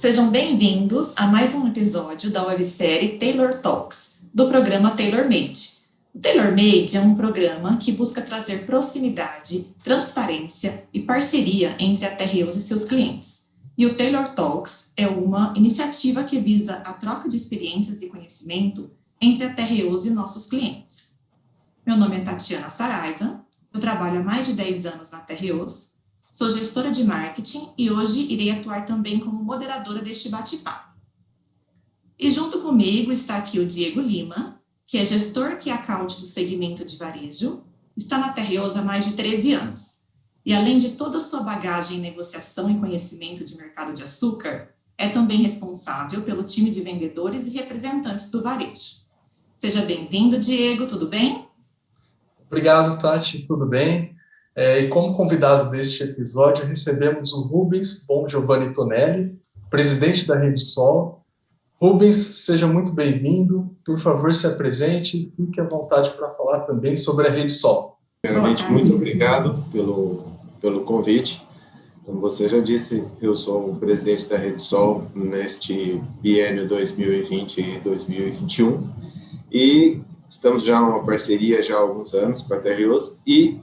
Sejam bem-vindos a mais um episódio da websérie Tailor Talks, do programa Tailor Made. O Tailor Made é um programa que busca trazer proximidade, transparência e parceria entre a Terreus e seus clientes. E o Tailor Talks é uma iniciativa que visa a troca de experiências e conhecimento entre a Terreus e nossos clientes. Meu nome é Tatiana Saraiva, eu trabalho há mais de 10 anos na Terreus, sou gestora de marketing e hoje irei atuar também como moderadora deste bate-papo. E junto comigo está aqui o Diego Lima, que é gestor Key Account do segmento de varejo, está na Terreus há mais de 13 anos. E além de toda a sua bagagem em negociação e conhecimento de mercado de açúcar, é também responsável pelo time de vendedores e representantes do varejo. Seja bem-vindo, Diego, tudo bem? Obrigado, Tati, tudo bem? E como convidado deste episódio, recebemos o Rubens Bongiovanni Tonelli, presidente da RedeSol. Rubens, seja muito bem-vindo. Por favor, se apresente e fique à vontade para falar também sobre a RedeSol. Primeiramente, muito obrigado pelo convite. Como você já disse, eu sou o presidente da RedeSol neste biênio 2020 e 2021 e estamos já numa parceria já há alguns anos com a Terreus e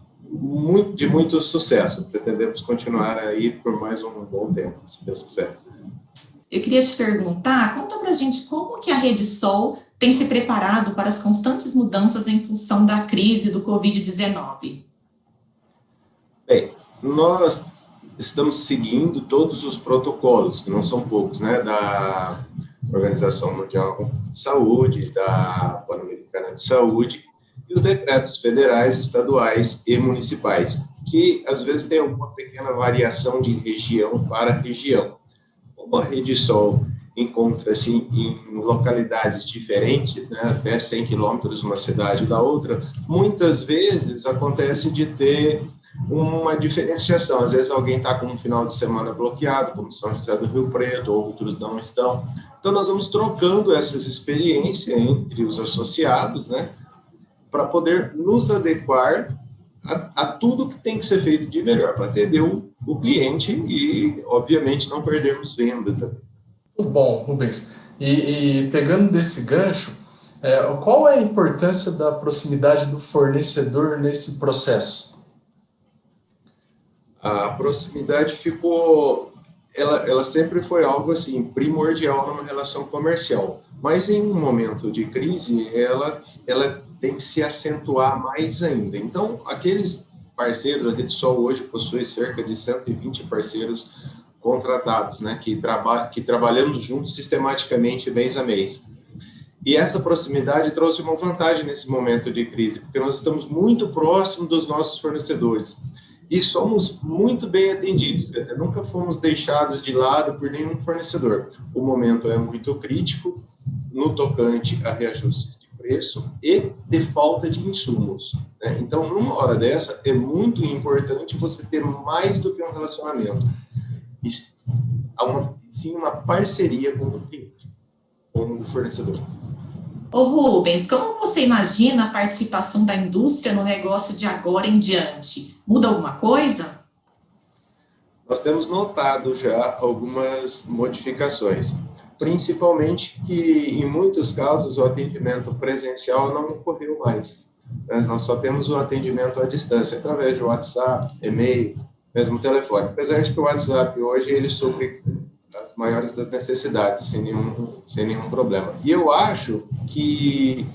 de muito sucesso. Pretendemos continuar aí por mais um bom tempo, se Deus quiser. Eu queria te perguntar, conta pra gente como que a RedeSol tem se preparado para as constantes mudanças em função da crise do Covid-19. Bem, nós estamos seguindo todos os protocolos, que não são poucos, né, da Organização Mundial de Saúde, da Pan-Americana de Saúde, e os decretos federais, estaduais e municipais, que às vezes tem alguma pequena variação de região para região. Como a RedeSol encontra-se em localidades diferentes, né, até 100 quilômetros uma cidade da outra, muitas vezes acontece de ter uma diferenciação. Às vezes alguém está com um final de semana bloqueado, como São José do Rio Preto, outros não estão. Então, nós vamos trocando essas experiências entre os associados, né, para poder nos adequar a tudo que tem que ser feito de melhor para atender o cliente e, obviamente, não perdermos venda também. Muito bom, Rubens. E pegando desse gancho, qual é a importância da proximidade do fornecedor nesse processo? A proximidade ela sempre foi algo assim primordial numa relação comercial, mas em um momento de crise ela tem que se acentuar mais ainda. Então, aqueles parceiros, a RedeSol hoje possui cerca de 120 parceiros contratados, né, que trabalhamos juntos sistematicamente mês a mês. E essa proximidade trouxe uma vantagem nesse momento de crise, porque nós estamos muito próximos dos nossos fornecedores e somos muito bem atendidos, quer dizer, nunca fomos deixados de lado por nenhum fornecedor. O momento é muito crítico no tocante a reajustes de preço e de falta de insumos, né? Então, numa hora dessa, é muito importante você ter mais do que um relacionamento, sim uma parceria com o cliente, com o fornecedor. Ô Rubens, como você imagina a participação da indústria no negócio de agora em diante? Muda alguma coisa? Nós temos notado já algumas modificações, principalmente que, em muitos casos, o atendimento presencial não ocorreu mais. Nós só temos o atendimento à distância, através de WhatsApp, e-mail, mesmo telefone. Apesar de que o WhatsApp hoje ele supre as maiores das necessidades, sem nenhum problema. E eu acho que,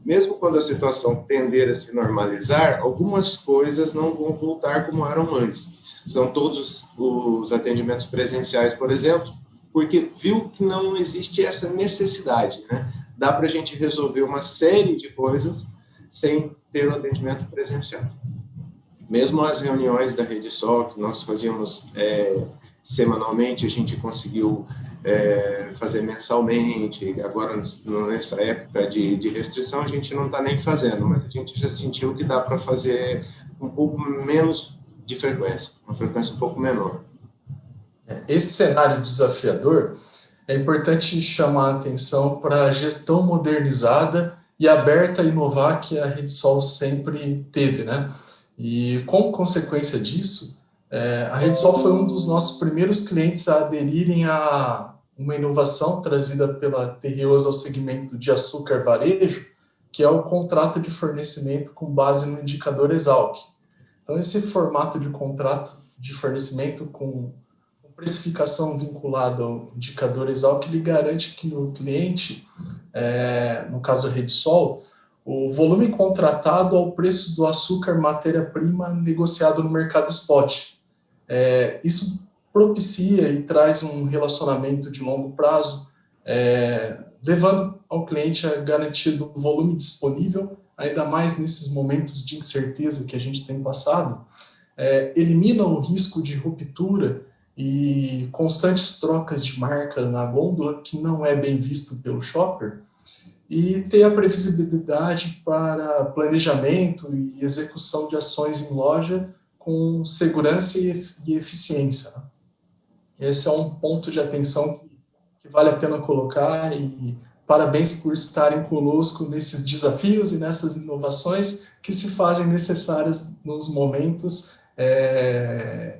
mesmo quando a situação tender a se normalizar, algumas coisas não vão voltar como eram antes. São todos os atendimentos presenciais, por exemplo, porque viu que não existe essa necessidade, né? Dá para a gente resolver uma série de coisas sem ter o atendimento presencial. Mesmo as reuniões da RedeSol, que nós fazíamos semanalmente, a gente conseguiu fazer mensalmente. Agora, nessa época de restrição, a gente não está nem fazendo, mas a gente já sentiu que dá para fazer um pouco menos de frequência, uma frequência um pouco menor. Esse cenário desafiador, é importante chamar a atenção para a gestão modernizada e aberta a inovar que a RedeSol sempre teve, né? E, como consequência disso, A Redsol foi um dos nossos primeiros clientes a aderirem a uma inovação trazida pela Terreos ao segmento de açúcar varejo, que é o contrato de fornecimento com base no indicador Exalc. Então, esse formato de contrato de fornecimento com precificação vinculada ao indicador Exalc, ele garante que o cliente, no caso a Redsol, o volume contratado ao preço do açúcar matéria-prima negociado no mercado spot. Isso propicia e traz um relacionamento de longo prazo, levando ao cliente a garantia do volume disponível, ainda mais nesses momentos de incerteza que a gente tem passado, elimina o risco de ruptura e constantes trocas de marca na gôndola, que não é bem visto pelo shopper, e ter a previsibilidade para planejamento e execução de ações em loja com segurança e eficiência. Esse é um ponto de atenção que vale a pena colocar, e parabéns por estarem conosco nesses desafios e nessas inovações que se fazem necessárias nos momentos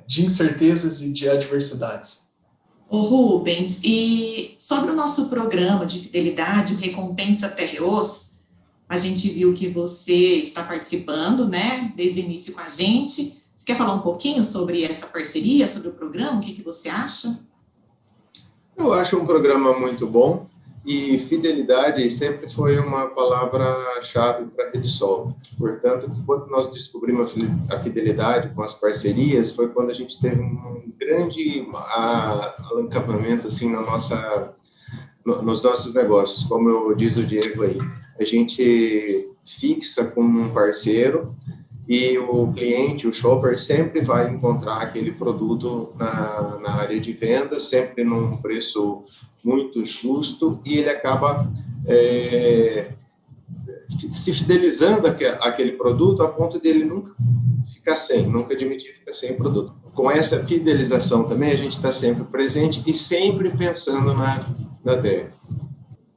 de incertezas e de adversidades. Ô Rubens, e sobre o nosso programa de fidelidade, o Recompensa Terreos, a gente viu que você está participando, né, desde o início com a gente. Você quer falar um pouquinho sobre essa parceria, sobre o programa? O que você acha? Eu acho um programa muito bom, e fidelidade sempre foi uma palavra-chave para a Redsol. Portanto, quando nós descobrimos a fidelidade com as parcerias, foi quando a gente teve um grande alavancamento assim, nos nossos negócios. Como diz o Diego aí, a gente fixa com um parceiro, e o cliente, o shopper, sempre vai encontrar aquele produto na área de venda, sempre num preço muito justo, e ele acaba se fidelizando àquele produto a ponto de ele nunca admitir ficar sem produto. Com essa fidelização também, a gente está sempre presente e sempre pensando na terra.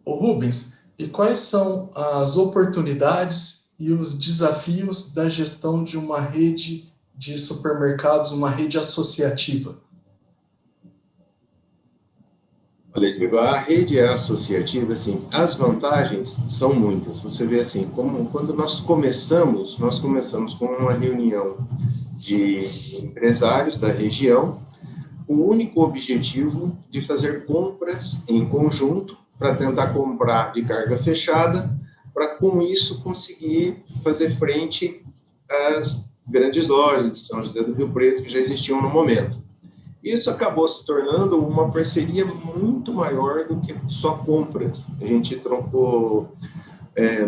Ô Rubens, e quais são as oportunidades e os desafios da gestão de uma rede de supermercados, uma rede associativa? Olha, Diego, a rede associativa, assim, as vantagens são muitas. Você vê assim, quando nós começamos com uma reunião de empresários da região, o único objetivo de fazer compras em conjunto para tentar comprar de carga fechada, para com isso conseguir fazer frente às grandes lojas de São José do Rio Preto que já existiam no momento. Isso acabou se tornando uma parceria muito maior do que só compras. A gente trocou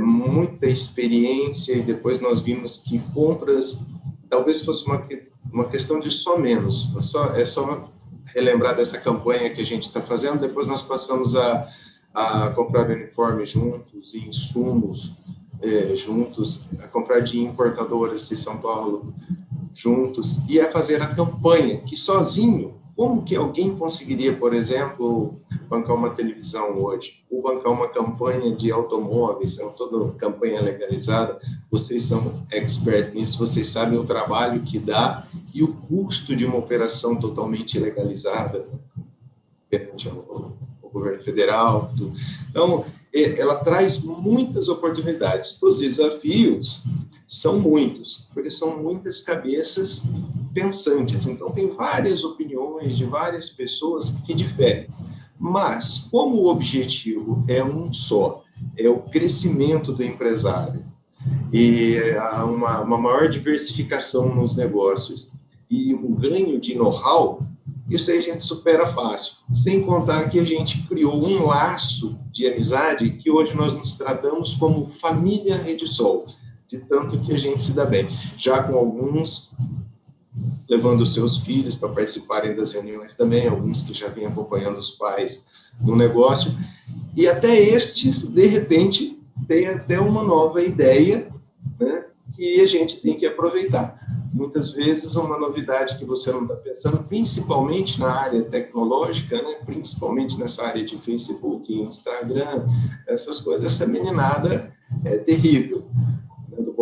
muita experiência, e depois nós vimos que compras talvez fosse uma questão de só menos. É só relembrar dessa campanha que a gente está fazendo. Depois nós passamos a comprar uniforme juntos, e insumos juntos, a comprar de importadoras de São Paulo juntos, e a fazer a campanha, que sozinho, como que alguém conseguiria, por exemplo, bancar uma televisão hoje, ou bancar uma campanha de automóveis, toda campanha legalizada? Vocês são expert nisso, vocês sabem o trabalho que dá e o custo de uma operação totalmente legalizada perante o governo federal. Tudo. Então, ela traz muitas oportunidades. Os desafios são muitos, porque são muitas cabeças pensantes. Então, tem várias opiniões de várias pessoas que diferem. Mas, como o objetivo é um só, é o crescimento do empresário, e uma maior diversificação nos negócios, e um ganho de know-how, isso aí a gente supera fácil. Sem contar que a gente criou um laço de amizade que hoje nós nos tratamos como família Redsol, de tanto que a gente se dá bem. Já com alguns levando os seus filhos para participarem das reuniões também, alguns que já vêm acompanhando os pais no negócio, e até estes, de repente, têm até uma nova ideia, né, que a gente tem que aproveitar. Muitas vezes uma novidade que você não está pensando, principalmente na área tecnológica, né? Principalmente nessa área de Facebook, Instagram, essas coisas, essa meninada é terrível, né? Do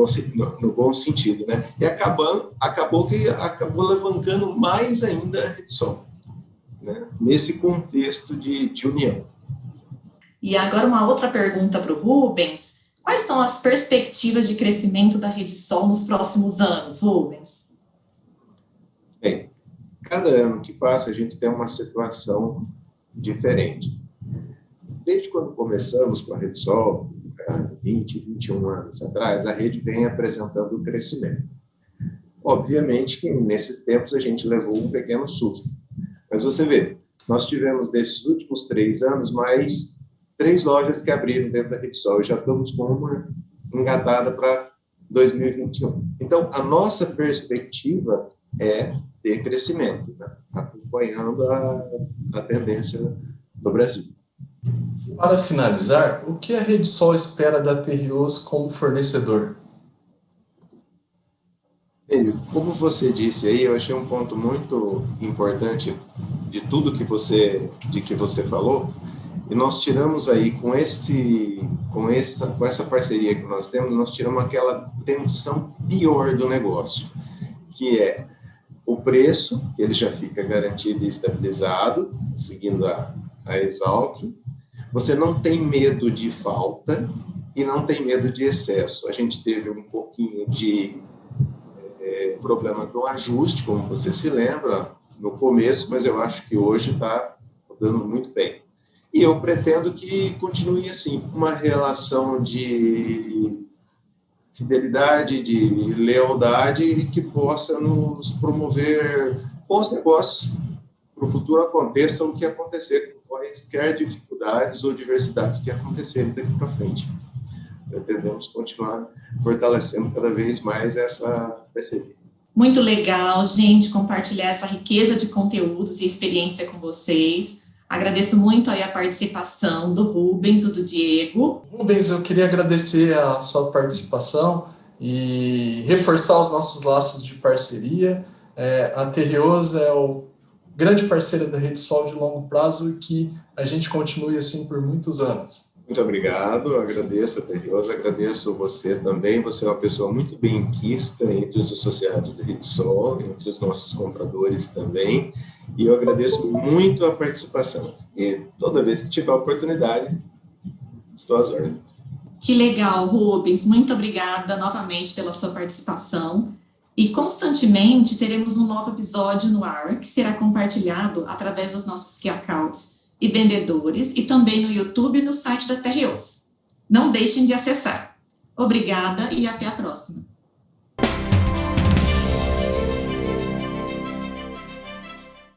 no bom sentido, né? E acabou alavancando mais ainda a Redesol, né? Nesse contexto de união. E agora uma outra pergunta para o Rubens. Quais são as perspectivas de crescimento da Redesol nos próximos anos, Rubens? Bem, cada ano que passa a gente tem uma situação diferente. Desde quando começamos com a Redesol, 20, 21 anos atrás, a rede vem apresentando o crescimento. Obviamente que nesses tempos a gente levou um pequeno susto. Mas você vê, nós tivemos nesses últimos 3 anos mais 3 lojas que abriram dentro da Redesol e já estamos com uma engatada para 2021. Então, a nossa perspectiva é ter crescimento, né? Acompanhando a tendência do Brasil. Para finalizar, o que a Redesol espera da Terreos como fornecedor? Como você disse aí, eu achei um ponto muito importante de tudo que você falou, e nós tiramos aí com essa parceria que nós temos, nós tiramos aquela tensão pior do negócio, que é o preço, que ele já fica garantido e estabilizado, seguindo a Exalc. Você não tem medo de falta e não tem medo de excesso. A gente teve um pouquinho de problema com ajuste, como você se lembra, no começo, mas eu acho que hoje está dando muito bem. E eu pretendo que continue assim, uma relação de fidelidade, de lealdade, que possa nos promover bons negócios para o futuro, aconteça o que acontecer, com quaisquer dificuldades ou diversidades que acontecerem daqui para frente. Pretendemos continuar fortalecendo cada vez mais essa parceria. Muito legal, gente, compartilhar essa riqueza de conteúdos e experiência com vocês. Agradeço muito aí a participação do Rubens e do Diego. Rubens, eu queria agradecer a sua participação e reforçar os nossos laços de parceria. A Terreos é o grande parceira da Redesol de longo prazo e que a gente continue assim por muitos anos. Muito obrigado, agradeço a Terreos, agradeço você também. Você é uma pessoa muito benquista entre os associados da Redesol, entre os nossos compradores também. E eu agradeço muito a participação. E toda vez que tiver oportunidade, estou às ordens. Que legal, Rubens. Muito obrigada novamente pela sua participação. E constantemente teremos um novo episódio no ar, que será compartilhado através dos nossos key accounts e vendedores, e também no YouTube e no site da Terreos. Não deixem de acessar. Obrigada e até a próxima.